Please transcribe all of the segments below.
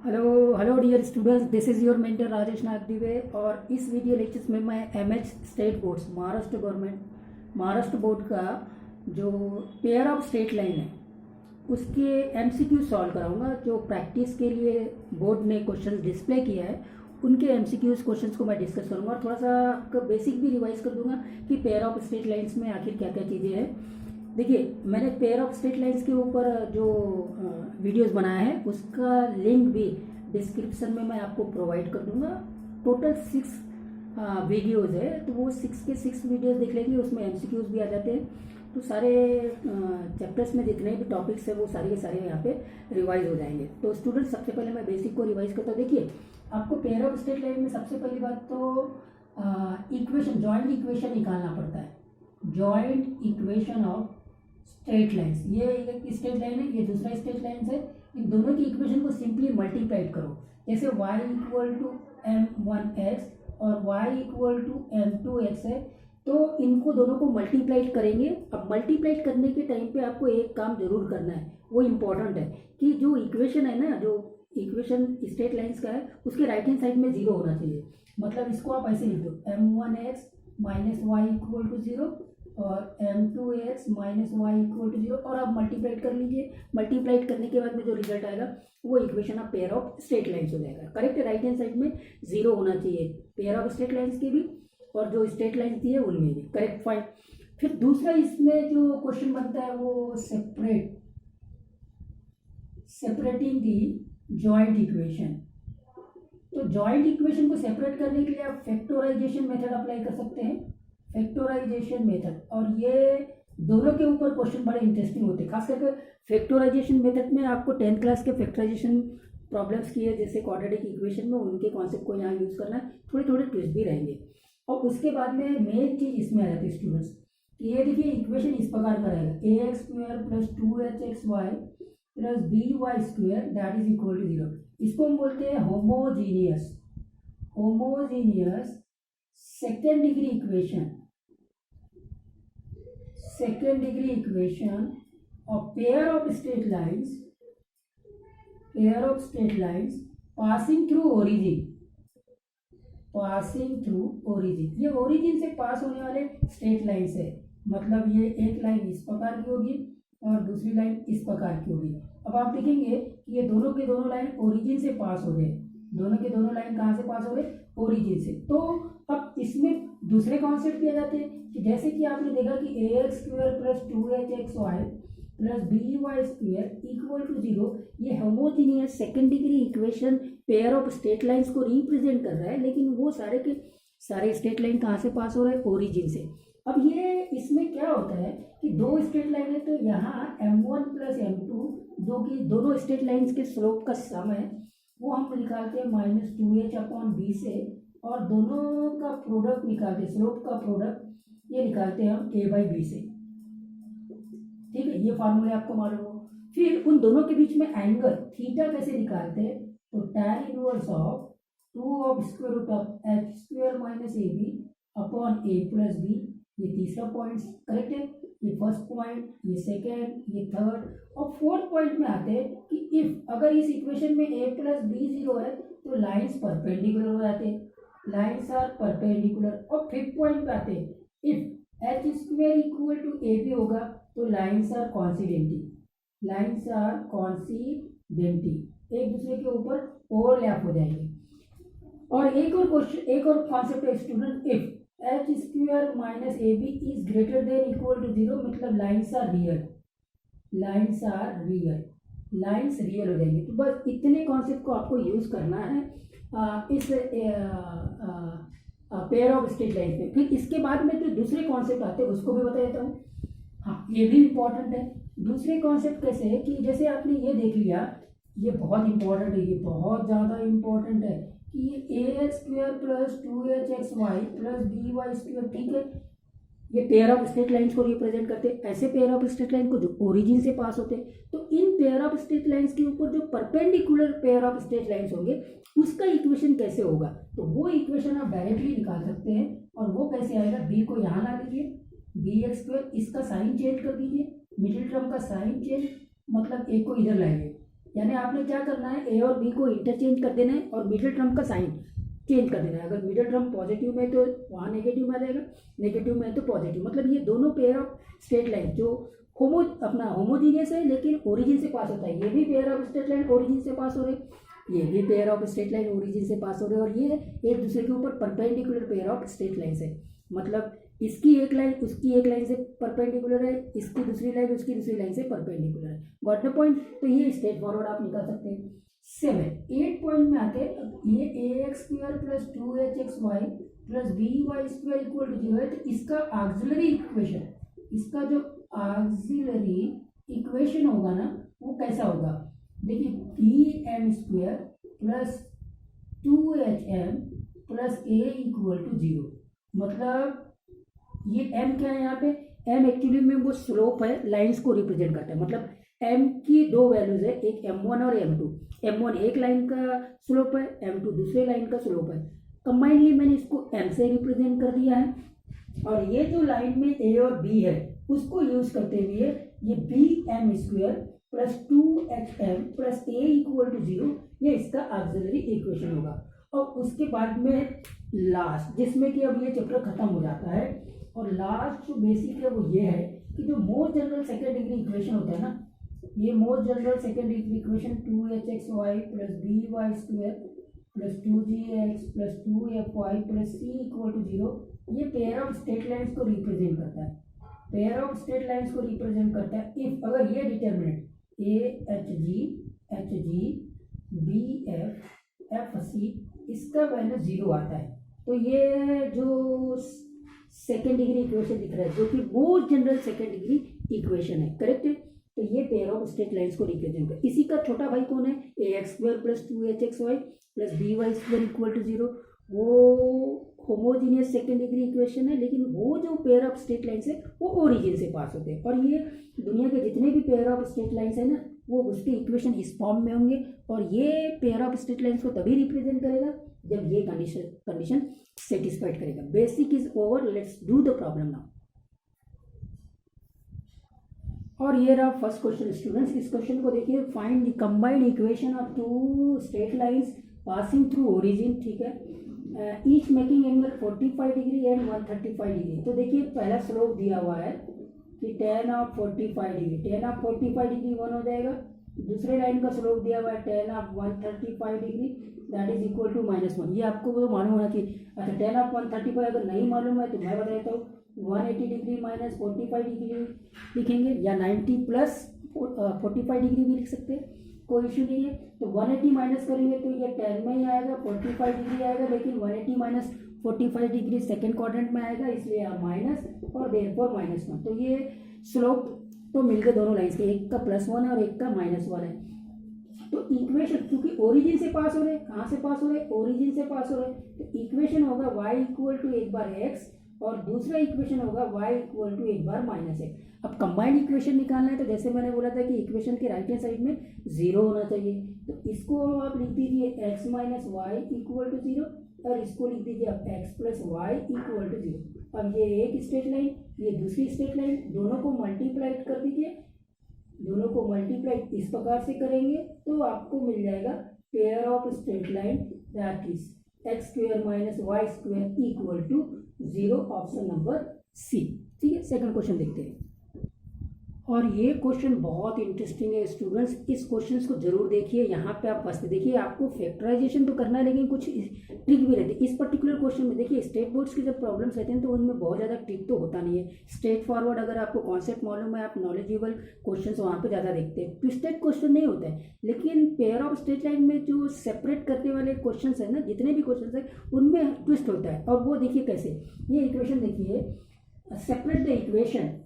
Hello dear students, this is your mentor Rajesh Nagdive. और इस video lectures में मैं MH state boards Maharashtra board का जो पेयर ऑफ स्ट्रेट लाइन है उसके एमसीक्यू सॉल्व कराऊंगा। जो प्रैक्टिस के लिए बोर्ड ने क्वेश्चन डिस्प्ले किया है उनके एमसीक्यूज क्वेश्चंस को मैं डिस्कस करूंगा और थोड़ा सा आपका बेसिक भी रिवाइज कर दूंगा कि पेयर ऑफ स्ट्रेट लाइन्स में आखिर क्या क्या चीज़ें हैं। देखिए, मैंने पेयर ऑफ स्ट्रेट लाइन्स के ऊपर जो वीडियोस बनाया है उसका लिंक भी डिस्क्रिप्शन में मैं आपको प्रोवाइड कर दूंगा। टोटल 6 वीडियोस है, तो वो 6 के 6 वीडियोस देख लेंगे, उसमें एमसीक्यूज भी आ जाते हैं। तो सारे चैप्टर्स में जितने भी टॉपिक्स है वो सारे के सारे यहाँ पे रिवाइज हो जाएंगे। तो स्टूडेंट, सबसे पहले मैं बेसिक को रिवाइज करता हूँ। देखिए, आपको पेयर ऑफ स्ट्रेट लाइन में सबसे पहली बात तो इक्वेशन, जॉइंट इक्वेशन निकालना पड़ता है। Joint equation of straight lines, ये एक स्ट्रेट लाइन है, ये दूसरा स्ट्रेट लाइन है। इन दोनों की इक्वेशन को सिंपली मल्टीप्लाइड करो। जैसे y इक्वल टू m1x और y इक्वल टू m2x है, तो इनको दोनों को मल्टीप्लाइड करेंगे। अब मल्टीप्लाइड करने के टाइम पे आपको एक काम जरूर करना है, वो इम्पोर्टेंट है कि जो इक्वेशन है ना, जो इक्वेशन स्ट्रेट लाइन्स का है, उसके राइट हैंड साइड में 0 होना चाहिए। मतलब इसको आप ऐसे लिख दो, m1x minus Y equal to 0 और m2x minus Y equal to 0, और आप मल्टीप्लाइड कर लीजिए। मल्टीप्लाइड करने के बाद में जो रिजल्ट आएगा वो equation of pair of straight lines हो जाएगा। करेक्ट, राइट हैंड साइड में 0 होना चाहिए पेयर ऑफ स्ट्रेट लाइन्स के भी और जो स्ट्रेट लाइन्स दी है उनमें भी। Correct, fine. फिर दूसरा इसमें जो क्वेश्चन बनता है वो सेपरेटिंग दी जॉइंट इक्वेशन। तो जॉइंट इक्वेशन को सेपरेट करने के लिए आप फैक्टराइजेशन मेथड अप्लाई कर सकते हैं, फैक्टराइजेशन मेथड। और ये दोनों के ऊपर क्वेश्चन बड़े इंटरेस्टिंग होते हैं, खास करके फैक्टराइजेशन मेथड में। आपको 10th क्लास के फैक्टराइजेशन प्रॉब्लम्स किए जैसे क्वाड्रेटिक इक्वेशन में, उनके कॉन्सेप्ट को यहाँ यूज़ करना है। थोड़े थोड़े ट्विस्ट भी रहेंगे। और उसके बाद में मेन चीज़ इसमें आ जाती है स्टूडेंट्स, ये देखिए इक्वेशन इस प्रकार का रहेगा, ax square plus 2hxy plus by square that is equal to 0। इसको हम बोलते हैं homogeneous second degree equation of pair of straight lines passing through origin. ये ओरिजिन से पास होने वाले स्ट्रेट लाइन्स है। मतलब ये एक लाइन इस प्रकार की होगी और दूसरी लाइन इस प्रकार की होगी। अब आप देखेंगे कि ये दोनों के दोनों लाइन ओरिजिन से पास हो रहे हैं। दोनों के दोनों लाइन कहाँ से पास हो रहे हैं? ओरिजिन से। तो अब इसमें दूसरे कॉन्सेप्ट भी आ जाते हैं कि जैसे कि आपने देखा कि ax square plus 2hxy plus by square equal to 0, ये homogeneous second degree equation pair of straight lines को रिप्रेजेंट कर रहा है। लेकिन वो सारे के सारे स्ट्रेट लाइन कहाँ से पास हो रहे हैं? ओरिजिन से। अब ये इसमें क्या होता है कि दो स्ट्रेट लाइन है, तो यहाँ m1 प्लस m2 जो कि दोनों स्ट्रेट लाइन्स के स्लोप का सम है, वो हम निकालते हैं -2h/b से, और दोनों का प्रोडक्ट निकालते हैं, स्लोप का प्रोडक्ट ये निकालते हैं हम a/b से। ठीक है, ये फार्मूले आपको मालूम हो। फिर उन दोनों के बीच में एंगल थीटा कैसे निकालते हैं? तो tan inverse of 2 of square root of h square minus ab upon a plus b। ये तीसरा पॉइंट करेक्ट है, ये फर्स्ट पॉइंट, ये सेकेंड, ये थर्ड। और फोर्थ पॉइंट में आते हैं कि इफ अगर इस इक्वेशन में a प्लस b 0 है तो लाइन्स परपेंडिकुलर हो जाते हैं, लाइन्स आर परपेंडिकुलर। और फिफ्थ पॉइंट पे आते हैं, if h square equal to ab होगा तो लाइन्स आर कॉन्सिडेंटी, एक दूसरे के ऊपर ओवरलैप हो जाएंगे। और एक और कॉन्सेप्ट है student, if h square minus ab is greater than equal to 0, मतलब लाइन्स आर रियल हो जाएंगे। तो बस इतने कॉन्सेप्ट को आपको यूज करना है इस पेयर ऑफ स्ट्रेट लाइन में। फिर इसके बाद में जो दूसरे कॉन्सेप्ट आते हैं उसको भी बता देता हूँ। हाँ, ये भी इम्पोर्टेंट है। दूसरे कॉन्सेप्ट कैसे है कि जैसे आपने ये देख लिया, ये बहुत इंपॉर्टेंट है, ये बहुत ज़्यादा इम्पोर्टेंट है कि ax square plus 2hxy plus by square, ठीक है, ये पेयर ऑफ स्ट्रेट लाइन्स को रिप्रेजेंट करते हैं। ऐसे पेयर ऑफ स्ट्रेट लाइन को जो ओरिजिन से पास होते हैं, तो in pair of straight lines के ऊपर जो perpendicular pair of straight lines होंगे उसका इक्वेशन कैसे होगा? तो वो इक्वेशन आप डायरेक्टली निकाल सकते हैं। और वो कैसे आएगा? b को यहाँ ला लीजिए, bx स्क्वायर, इसका साइन चेंज कर दीजिए, मिडिल टर्म का साइन चेंज, मतलब a को इधर लाइए, यानी आपने क्या करना है, ए और बी को इंटरचेंज कर देना है और मिडिल टर्म का साइन चेंज कर देना है। अगर मिडिल टर्म पॉजिटिव में तो वहाँ नेगेटिव में आ जाएगा, नेगेटिव में तो पॉजिटिव। मतलब ये दोनों पेयर ऑफ स्ट्रेट लाइन जो अपना होमोजीनियस है लेकिन ओरिजिन से पास होता है, ये भी pair of straight line origin से पास हो रहे, ये भी pair of straight line origin से पास हो रहे, और ये एक दूसरे के ऊपर perpendicular pair of straight line है। मतलब इसकी एक लाइन उसकी एक लाइन से परपेंडिकुलर है, इसकी दूसरी लाइन उसकी दूसरी लाइन से परपेंडिकुलर है। Got the point. तो ये स्ट्रेट फॉरवर्ड आप निकाल सकते हैं। 7 पॉइंट में आते हैं, ये A X square plus 2hxy plus by square equal to 0 है। तो इसका ऑक्सिलरी इक्वेशन, इसका जो ऑक्सिलरी इक्वेशन होगा ना वो कैसा होगा, देखिए B M square plus 2hm plus A equal to 0। मतलब ये m क्या है यहाँ पे, m एक्चुअली में वो स्लोप है, लाइंस को रिप्रेजेंट करता है। मतलब m की दो वैल्यूज है, एक m1 और m2। m1 एक लाइन का स्लोप है, m2 दूसरे लाइन का स्लोप है। कंबाइंडली मैंने इसको m से रिप्रेजेंट कर दिया है, और ये जो लाइन में a और b है उसको यूज करते हुए ये B M square plus 2hm plus A equal to 0, ये इसका ऑक्सिलरी इक्वेशन होगा। और उसके बाद में लास्ट, जिसमें कि अब ये चैप्टर खत्म हो जाता है, और लास्ट जो बेसिक है वो ये है कि जो most general second degree equation होता है ना, ये most general second degree equation 2hxy plus by square plus 2gx plus 2fy plus c equal to 0, ये पेयर ऑफ स्ट्रेट लाइंस को रिप्रेजेंट करता है। पेयर ऑफ स्ट्रेट लाइंस को represent करता है इफ अगर ये डिटर्मिनेंट hg bf fc इसका वैल्यू 0 आता है, तो ये जो सेकेंड डिग्री इक्वेशन दिख रहा है जो कि most general second degree equation है, करेक्ट है। तो ये पेयर ऑफ स्ट्रेट लाइंस को रिप्रेजेंट कर, इसी का छोटा भाई कौन है, A X square plus 2hxy plus by square equal to 0, वो होमोजीनियस सेकेंड डिग्री इक्वेशन है, लेकिन वो जो पेयर ऑफ स्ट्रेट लाइंस है वो ओरिजिन से पास होते हैं। और ये दुनिया के जितने भी पेयर ऑफ स्ट्रेट लाइंस है ना वो उसके इक्वेशन इस फॉर्म में होंगे, और ये पेयर ऑफ स्ट्रेट लाइंस को तभी रिप्रेजेंट करेगा जब ये कंडीशन सेटिस्फाइड करेगा। Basic is over, let's do the problem now. और ये रहा फर्स्ट क्वेश्चन स्टूडेंट्स। इस क्वेश्चन को देखिए, find the combined equation of two straight lines passing through origin, ठीक है, each making angle 45 degree and 135 degree. तो देखिए पहला स्लोप दिया हुआ है कि tan of 45 degree, tan of 45 degree 1 हो जाएगा। दूसरे लाइन का स्लोप दिया हुआ है tan of 135 degree, that is equal to -1। ये आपको वो मालूम होना कि अच्छा tan ऑफ 135 अगर नहीं मालूम है तो मैं बता देता हूँ, 180 डिग्री माइनस 45 डिग्री लिखेंगे, या 90 प्लस 45 डिग्री भी लिख सकते हैं, कोई इश्यू नहीं है। तो 180 माइनस करेंगे तो ये 10 में ही आएगा, 45 डिग्री आएगा, लेकिन 180 माइनस 45 डिग्री सेकेंड क्वाड्रेंट में आएगा, इसलिए माइनस और देयरफॉर -1। तो ये स्लोप तो मिल गए दोनों लाइन्स के, एक का +1 है और एक का -1 है। तो इक्वेशन क्योंकि ओरिजिन से पास हो रहे, कहाँ से पास हो रहे, ओरिजिन से पास हो रहे, तो इक्वेशन होगा y इक्वल टू एक बार x, और दूसरा इक्वेशन होगा y इक्वल टू एक बार -1। अब कंबाइंड इक्वेशन निकालना है तो जैसे मैंने बोला था कि इक्वेशन के राइट हैंड साइड में 0 होना चाहिए, तो इसको आप लिख दीजिए x minus Y equal to 0, और इसको लिख दीजिए अब x plus Y equal to 0। अब ये एक स्ट्रेट लाइन, ये दूसरी स्ट्रेट लाइन, दोनों को मल्टीप्लाई कर दीजिए, दोनों को मल्टीप्लाई इस प्रकार से करेंगे तो आपको मिल जाएगा pair of straight line that is X square minus Y square equal to 0, option number C. ठीक है, सेकंड क्वेश्चन देखते हैं। और ये क्वेश्चन बहुत इंटरेस्टिंग है स्टूडेंट्स, इस क्वेश्चन को जरूर देखिए। यहाँ पे आप फंसते, देखिए आपको फैक्टराइजेशन तो करना है लेकिन कुछ ट्रिक भी रहती है इस पर्टिकुलर क्वेश्चन में। देखिए स्टेट बोर्ड्स की जब प्रॉब्लम्स रहते हैं तो उनमें बहुत ज़्यादा ट्रिक तो होता नहीं है, स्ट्रेट फॉरवर्ड अगर आपको कॉन्सेप्ट मालूम है, आप नॉलेजेबल क्वेश्चन वहाँ पे ज़्यादा देखते हैं, ट्विस्टेड क्वेश्चन नहीं होता है। लेकिन पेयर ऑफ स्ट्रेट लाइन में जो सेपरेट करने वाले क्वेश्चन है ना, जितने भी क्वेश्चन है उनमें ट्विस्ट होता है, और वो देखिए कैसे। ये इक्वेशन देखिए, separate the equation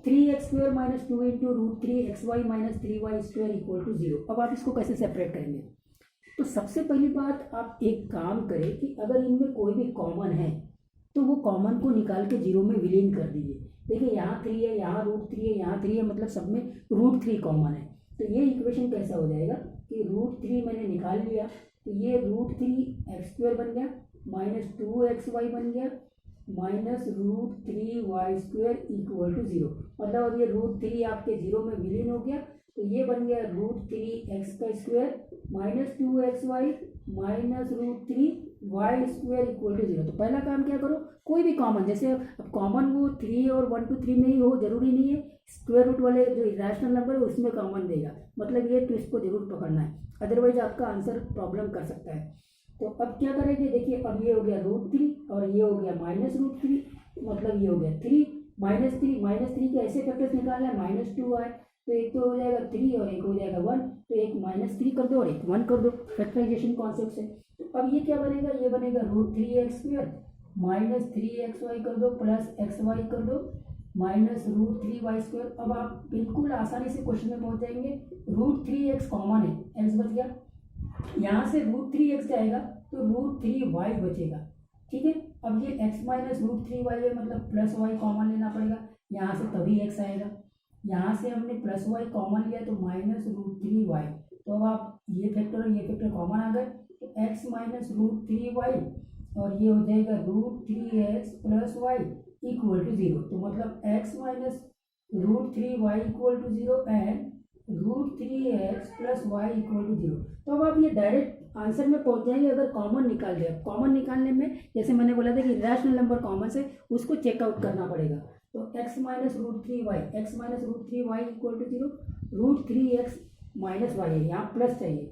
3x square minus 2 into root 3xy minus 3y square equal to 0। अब आप इसको कैसे सेपरेट करेंगे, तो सबसे पहली बात आप एक काम करें कि अगर इनमें कोई भी कॉमन है तो वो कॉमन को निकाल के 0 में विलीन कर दीजिए। देखिए यहाँ 3 है, यहाँ रूट 3 है, यहाँ 3 है, मतलब सब में रूट 3 कॉमन है। तो ये इक्वेशन कैसा हो जाएगा कि रूट 3 मैंने निकाल लिया, तो ये रूट 3x स्क्वायर बन गया माइनस 2xy बन गया minus root 3y square equal to 0। मतलब अब ये रूट 3 आपके 0 में विलीन हो गया, तो ये बन गया √3x² minus 2xy minus √3y² equal to 0। तो पहला काम क्या करो, कोई भी कॉमन, जैसे अब कॉमन वो 3 और 1 to 3 में ही हो, जरूरी नहीं है स्क्वायर रूट वाले जो इरेशनल नंबर है उसमें कॉमन देगा, मतलब ये ट्विस्ट को जरूर पकड़ना है, अदरवाइज आपका आंसर प्रॉब्लम कर सकता है। तो अब क्या करेंगे, देखिए अब ये हो गया √3 और ये हो गया माइनस √3, मतलब ये हो गया 3 -3 के ऐसे फैक्टर्स निकालना है, -2 आए तो एक तो हो जाएगा 3 और एक हो जाएगा 1, तो एक -3 कर दो और एक 1 कर दो फैक्टराइजेशन कॉन्सेप्ट से। तो अब ये क्या बनेगा, ये बनेगा √3x² माइनस 3xy कर दो प्लस xy कर दो माइनस √3y²। अब आप बिल्कुल आसानी से क्वेश्चन में पहुंच जाएंगे, √3x कॉमन है, x बच गया, यहाँ से √3x जाएगा तो √3y बचेगा, ठीक है। अब ये x माइनस √3y है, मतलब प्लस y कॉमन लेना पड़ेगा, यहाँ से तभी x आएगा, यहाँ से हमने प्लस y कॉमन लिया तो माइनस √3y। तो अब आप ये फैक्टर कॉमन आ गए, तो x माइनस √3y और ये हो जाएगा √3x plus y equal to 0। तो मतलब x minus √3y equal to 0 and √3x plus y equal to 0। तो अब आप ये डायरेक्ट आंसर में पहुंच जाएंगे अगर कॉमन निकाल लिया। कॉमन निकालने में जैसे मैंने बोला था कि रैशनल नंबर कॉमन से उसको चेकआउट करना पड़ेगा। तो x minus √3y equal to 0, √3x minus y है, यहाँ प्लस चाहिए,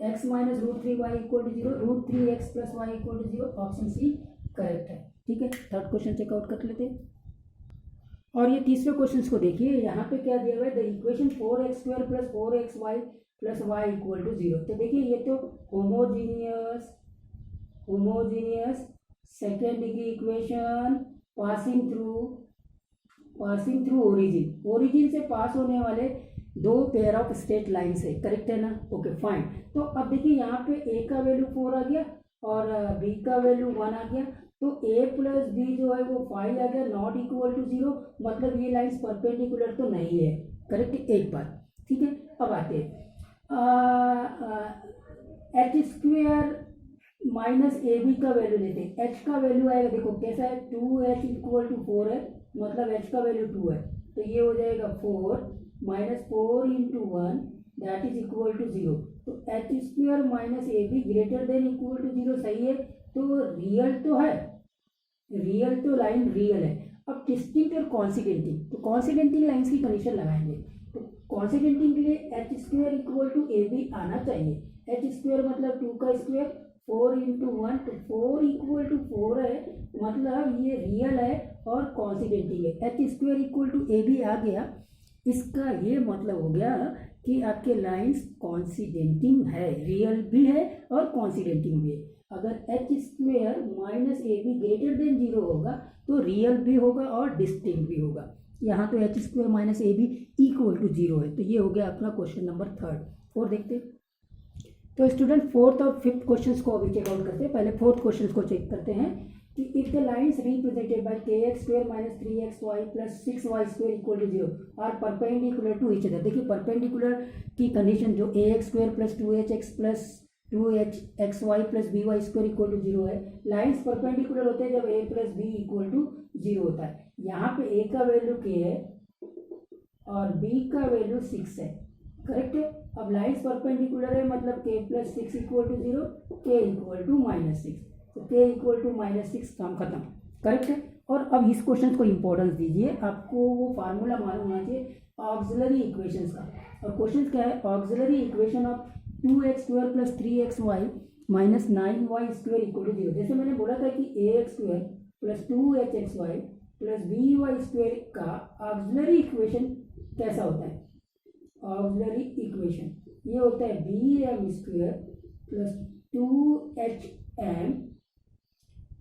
x minus √3y equal to 0, √3x plus y equal to 0, option C correct है, ठीक है। थर्ड क्वेश्चन चेकआउट कर लेते हैं। और ये तीसरे क्वेश्चन को देखिए, यहाँ पे क्या दिया हुआ है, the equation 4x² plus 4xy plus y equal to 0। तो देखिए ये तो homogeneous second degree equation passing through origin से पास होने वाले दो पेयर ऑफ स्ट्रेट लाइन्स है, करेक्ट है ना, ओके फाइन। तो अब देखिए यहाँ पे a का वैल्यू 4 आ गया और b का वैल्यू 1 आ गया, तो a प्लस b जो है वो 5 आ गया, नॉट इक्वल टू 0, मतलब ये लाइन्स परपेंडिकुलर तो नहीं है, करेक्ट, एक बात, ठीक है। अब आते हैं h² माइनस ab का वैल्यू लेते हैं। h का वैल्यू आएगा, देखो कैसा है, 2h इक्वल टू 4 है, मतलब h का वैल्यू 2 है, तो ये हो जाएगा 4 minus 4 into 1 that is equal to 0। तो h² minus ab greater than equal to 0 सही है, तो रियल तो है, रियल तो लाइन रियल है। अब डिस्टिंक्ट और कॉन्सिडेंटिंग, तो कॉन्सिडेंटिंग लाइन्स की कंडीशन लगाएंगे, तो कॉन्सिडेंटिंग के लिए h² इक्वल टू ab आना चाहिए, h² मतलब 2 का स्क्वायर, 4 इंटू 1, तो 4 इक्वल टू 4 है, मतलब ये रियल है और कॉन्सिडेंटिंग है, h² इक्वल टू ab आ गया। इसका ये मतलब हो गया कि आपके लाइंस कॉन्सिडेंटिंग है, रियल भी है और कॉन्सिडेंटिंग भी है। अगर h² minus ab greater then 0 होगा तो रियल भी होगा और डिस्टिंक्ट भी होगा, यहाँ तो h² minus ab equal to 0 है। तो ये हो गया अपना क्वेश्चन नंबर 3 और देखते हैं। तो स्टूडेंट फोर्थ और फिफ्थ क्वेश्चन को अभी चेकआउट करते हैं। पहले फोर्थ क्वेश्चन को चेक करते हैं कि if the lines represented by kx² minus 3xy plus 6y² equal to 0 are perpendicular to each other. देखिए परपेंडिकुलर की कंडीशन जो ax² plus 2hx plus 2hxy plus by² equal to 0 है, lines perpendicular होते हैं जब a plus b equal to 0 होता है। यहाँ पे a का वैल्यू k है और b का वैल्यू 6 है, करेक्ट है। अब लाइन्स परपेंडिकुलर है मतलब k plus 6 equal to 0, k equal to minus 6, तो k इक्वल टू माइनस 6, काम खत्म, करेक्ट है। और अब इस क्वेश्चन को इंपॉर्टेंस दीजिए, आपको वो फार्मूला मालूम होना चाहिए ऑक्सिलरी इक्वेशंस का। और क्वेश्चन क्या है, auxiliary equation of 2x² plus 3xy minus 9y² equal to 0। जैसे मैंने बोला था कि ax² plus 2hxy plus by² का ऑक्सिलरी इक्वेशन कैसा होता है, ऑक्सिलरी इक्वेशन ये होता है bm² plus 2hm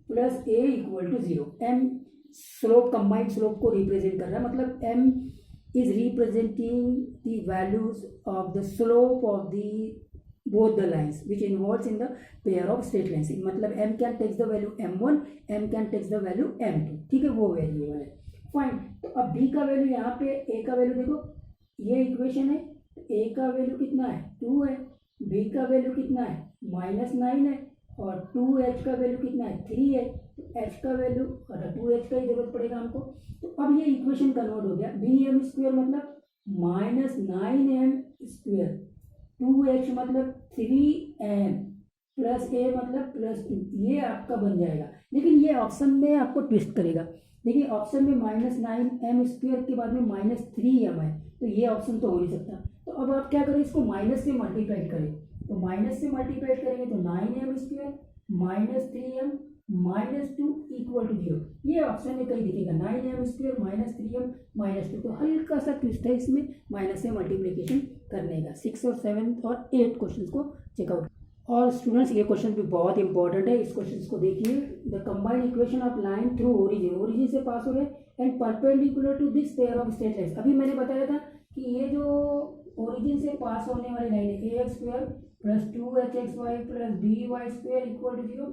plus a equal to 0। m slope, combined slope को रिप्रेजेंट कर रहा है, मतलब m is representing the values of the slope of the both the lines which involves in the pair of straight lines, मतलब m can takes the value m1, m can takes the value m2, ठीक है, वो variable है, fine. तो अब b का value, यहाँ पे a का वैल्यू देखो, ये इक्वेशन है, a का वैल्यू कितना है 2 है, b का वैल्यू कितना है -9 है और 2h का वैल्यू कितना है 3 है, तो h का वैल्यू और 2h का ही जरूरत पड़ेगा हमको। तो अब ये इक्वेशन कन्वर्ट हो गया, bm² मतलब -9m², 2h मतलब 3m प्लस a मतलब +2, ये आपका बन जाएगा। लेकिन ये ऑप्शन में आपको ट्विस्ट करेगा। देखिए ऑप्शन में -9m² के बाद में -3m है, तो ये ऑप्शन तो हो नहीं सकता। तो अब आप क्या करें, इसको माइनस से मल्टीप्लाइड करें। तो माइनस से मल्टीप्लाइड करेंगे तो 9m² -3m -2 = 0। ये ऑप्शन में कहीं दिखेगा 9m² -3m -2, तो हल्का सा ट्विस्ट है इसमें माइनस से मल्टीप्लीकेशन करने का। 6 और 7 और 8 क्वेश्चन को चेकआउट। और स्टूडेंट्स ये क्वेश्चन भी बहुत इंपॉर्टेंट है, इस क्वेश्चन को देखिए। The combined equation of line through origin से पास हो रहे and perpendicular to this pair of straight lines. अभी मैंने बताया था कि ये जो ओरिजिन से पास होने वाली लाइन है ax² + 2hxy + by² = 0,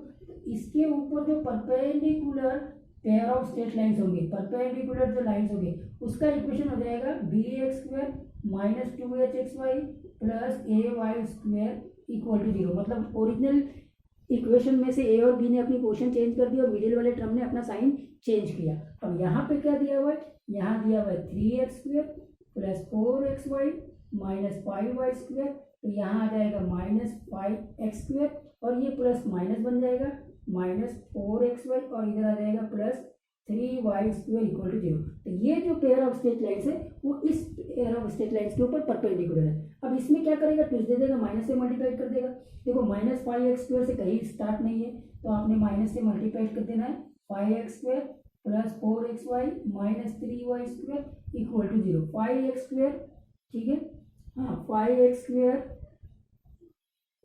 इसके ऊपर जो perpendicular pair of straight lines होंगे, परपेंडिकुलर जो लाइन्स होंगे, उसका इक्वेशन हो जाएगा bx² - 2hxy + ay² = 0। मतलब ओरिजिनल इक्वेशन में से ए और बी ने अपनी पोजीशन चेंज कर दी और मिडिल वाले टर्म ने अपना साइन चेंज किया। अब यहाँ पे क्या दिया हुआ है, यहाँ दिया हुआ है 3x² + 4xy - 5y², तो यहाँ आ जाएगा -5x² और ये प्लस माइनस बन जाएगा -4xy और इधर आ जाएगा +3y² = 0। तो ये जो पेयर ऑफ स्ट्रेट लाइन्स है वो इस पेयर ऑफ स्ट्रेट लाइन्स के ऊपर परपेंडिकुलर है। अब इसमें क्या करेगा, ट्विस्ट दे देगा, माइनस से मल्टीप्लाई कर देगा। देखो -5x² से कहीं स्टार्ट नहीं है, तो आपने माइनस से मल्टीप्लाई कर देना है। 5x² + 4xy - 3y² = 0। 5x², ठीक है, हाँ 5x²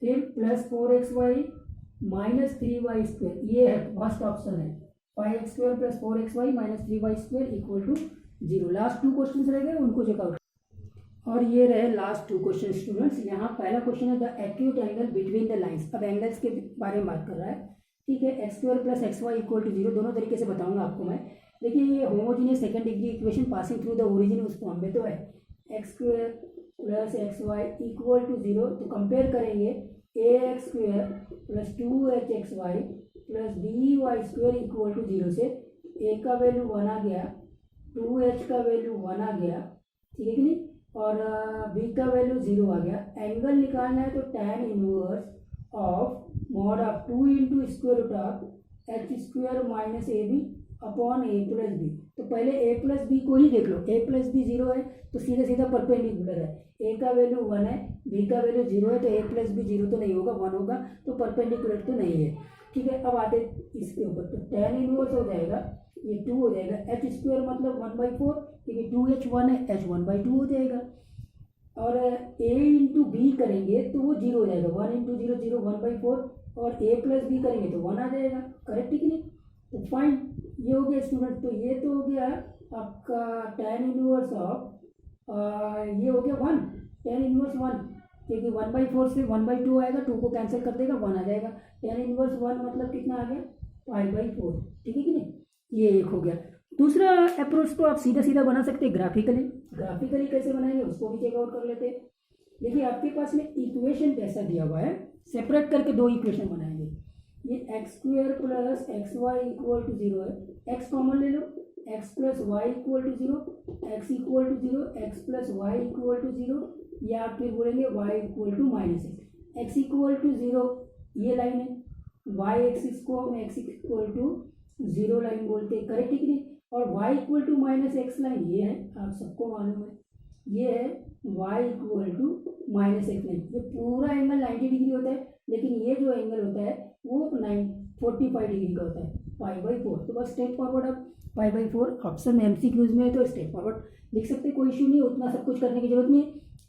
फिर +4xy - 3y², ये है फर्स्ट ऑप्शन है। 5x² + 4xy - 3y² = 0। Last 2 question रह गए, उनको चेकआउट। और ये रहे लास्ट 2 क्वेश्चन स्टूडेंट्स। यहाँ पहला क्वेश्चन है the acute angle between the lines. अब एंगल्स के बारे में बात कर रहा है, ठीक है। x² + xy = 0, दोनों तरीके से बताऊंगा आपको मैं। देखिए ये homogeneous second degree equation passing through the origin उस फॉर्म में तो है, x² + xy = 0। तो कंपेयर करेंगे ax² + 2hxy + by² = 0 से a का वैल्यू 1 आ गया, 2h का वैल्यू 1 आ गया, ठीक है कि नहीं, और b का वैल्यू 0 आ गया। एंगल निकालना है तो tan inverse of mod of 2 × h² - ab upon a + b। तो पहले a + b को ही देख लो, a + b 0 है तो सीधा सीधा परपेंडिकुलर है। a का वैल्यू 1 है, b का वैल्यू 0 है, तो a + b 0 तो नहीं होगा, 1 होगा, तो परपेंडिकुलर तो नहीं है, ठीक है। अब आते इसके ऊपर, तो tan इनवर्स हो जाएगा, ये 2 हो जाएगा, h² मतलब 1/4, क्योंकि 2h 1 है, h 1/2 हो जाएगा। और a × b करेंगे तो वो 0 हो जाएगा, 1 × 0 0 1/4, और a + b करेंगे तो 1 आ जाएगा, करेक्ट है कि नहीं। तो फाइन, ये हो गया स्टूडेंट। तो ये तो हो गया आपका tan इनवर्स ऑफ, ये हो गया 1, tan इनवर्स 1, क्योंकि 1/4 से 1/2 आएगा, 2 को कैंसिल कर देगा, 1 आ जाएगा। tan इनवर्स 1 मतलब कितना आ गया, 5/4, ठीक है कि नहीं। ये एक हो गया। दूसरा अप्रोच तो आप सीधा सीधा बना सकते हैं ग्राफिकली। ग्राफिकली कैसे बनाएंगे उसको भी चेकआउट कर लेते हैं। देखिए आपके पास में इक्वेशन कैसा दिया हुआ है, सेपरेट करके 2 इक्वेशन बनाएंगे। ये x² + xy = 0 है, x कॉमन ले लो, x + y = 0, x = 0, x + y = 0, या फिर बोलेंगे y = -x। x = 0 ये लाइन है, y एक्सिस को हम x = 0 लाइन बोलते हैं, करेक्ट है कि नहीं। और y = -x लाइन ये है, आप सबको मालूम है, ये है y = -x लाइन। ये पूरा एंगल 90 डिग्री होता है, लेकिन ये जो एंगल होता है वो 45 डिग्री का होता है, π/4। तो बस स्टेप फॉरवर्ड, अब π/4 ऑप्शन MCQs में है तो स्टेप फॉरवर्ड लिख सकते हैं, कोई इशू नहीं, उतना सब कुछ करने की जरूरत नहीं,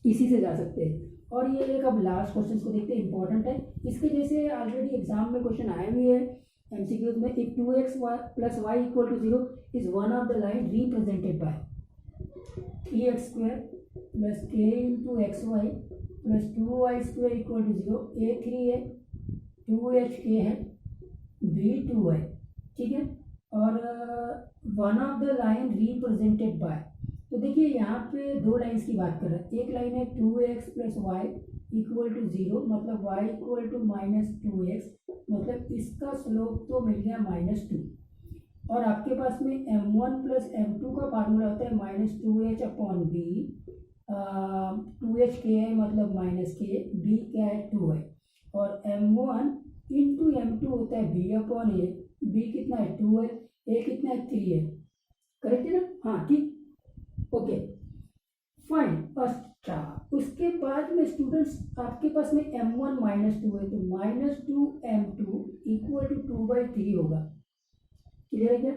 इसी से जा सकते हैं। और ये एक अब लास्ट क्वेश्चन को देखते हैं, इंपॉर्टेंट है, इसके जैसे ऑलरेडी एग्जाम में क्वेश्चन आए हुए हैं MCQs में। If 2x + y = 0 is one of the line represented by 3x² + k × xy + 2y² = 0, a 3 है, 2hk है, b 2 है, ठीक है, और one of the line represented by. तो देखिए यहाँ पे 2 लाइन्स की बात कर रहे हैं। एक लाइन है 2x + y = 0, मतलब y = -2x, मतलब इसका स्लोप तो मिल गया -2। और आपके पास में m1 + m2 का फार्मूला होता है -2h/b 2h के है मतलब माइनस के, b क्या है 2 है, और m1 इंटू m2 होता है b अपॉन ए, b कितना है 2 है, a कितना है 3 है, करेक्ट है ना? हाँ ठीक, ओके फाइन। अच्छा उसके बाद में स्टूडेंट्स आपके पास में m1 माइनस 2 है, तो माइनस 2m2 इक्वल टू 2/3 होगा, क्लियर है क्या?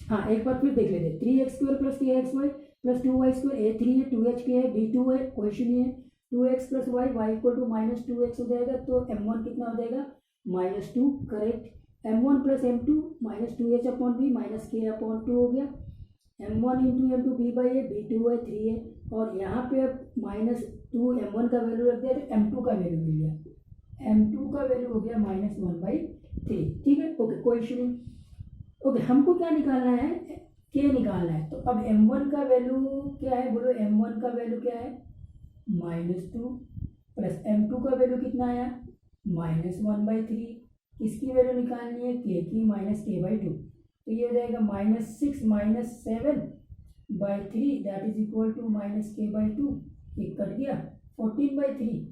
हाँ एक बार फिर देख लेते हैं, 3x² plus kxy plus 2y² a3 है, 2h के है b2 है, क्वेश्चन ये है 2x plus y equal to minus 2x हो जाएगा, तो m1 कितना हो जाएगा minus 2, correct. m1 plus m2 minus 2h upon b minus k upon 2 हो गया, m1 into m2 b/a b2 है 3 है, और यहाँ पे अब माइनस 2 m1 का वैल्यू रख दिया तो m2 का वैल्यू मिल गया, m2 का वैल्यू हो गया -1/3, ठीक है ओके कोई इशू नहीं। ओके हमको क्या निकालना है, के निकालना है, तो अब m1 का वैल्यू क्या है बोलो, m1 का वैल्यू क्या है -2 प्लस m2 का वैल्यू कितना आया -1/3, किसकी वैल्यू निकालनी है के की माइनस k/2, तो ये हो जाएगा -6 - 7/3 that is equal to -k/2, ये कट गया 14/3,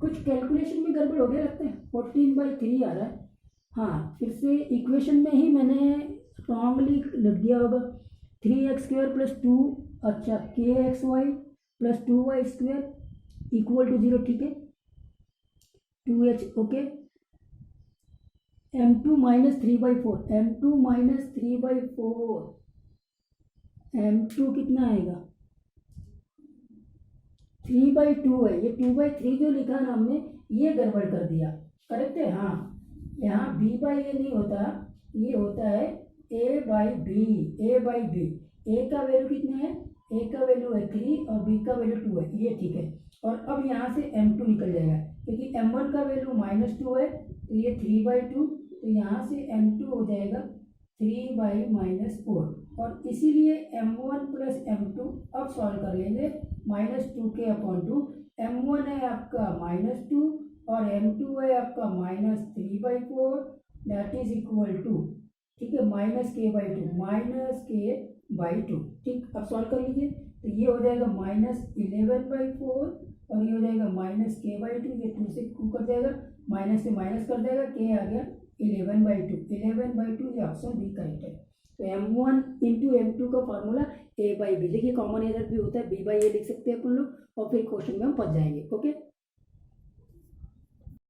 कुछ कैलकुलेशन में गड़बड़ हो गया लगता है, 14/3 आ रहा है, हाँ फिर से इक्वेशन में ही मैंने रॉन्गली लिख दिया होगा, 3x² प्लस 2 अच्छा kxy plus 2y² equal to 0, ठीक है 2h okay, m2 minus 3/4, m2 minus 3/4, m2 कितना आएगा 3/2 है, ये 2/3 जो लिखा ना हमने ये गड़बड़ कर दिया, करेक्ट है, हाँ यहाँ b/a नहीं होता, ये होता है a/b, a/b, a का वैल्यू कितना है, a का वैल्यू है 3 और b का वैल्यू 2 है, ये ठीक है, और अब यहाँ से m2 निकल जाएगा क्योंकि m1 का वैल्यू -2 है, तो ये 3/2, तो यहाँ से m2 हो जाएगा 3/-4, और इसीलिए m1 प्लस m2 अब सॉल्व कर लेंगे, -2k अपॉन 2, m1 है आपका -2 और m2 है आपका -3/4 दैट इज इक्वल टू, ठीक है -k/2, ठीक, अब सॉल्व कर लीजिए, तो ये हो जाएगा -11/4 और ये हो जाएगा -k/2, ये 2 से 2 कर जाएगा, माइनस से माइनस कर देगा, k आ गया 11/2, ये ऑप्शन बी करेक्ट है। तो m1 इंटू m2 का फॉर्मूला a/b, देखिए कॉमन इधर भी होता है b/a लिख सकते हैं अपन लोग, और फिर क्वेश्चन में हम फंस जाएंगे, ओके।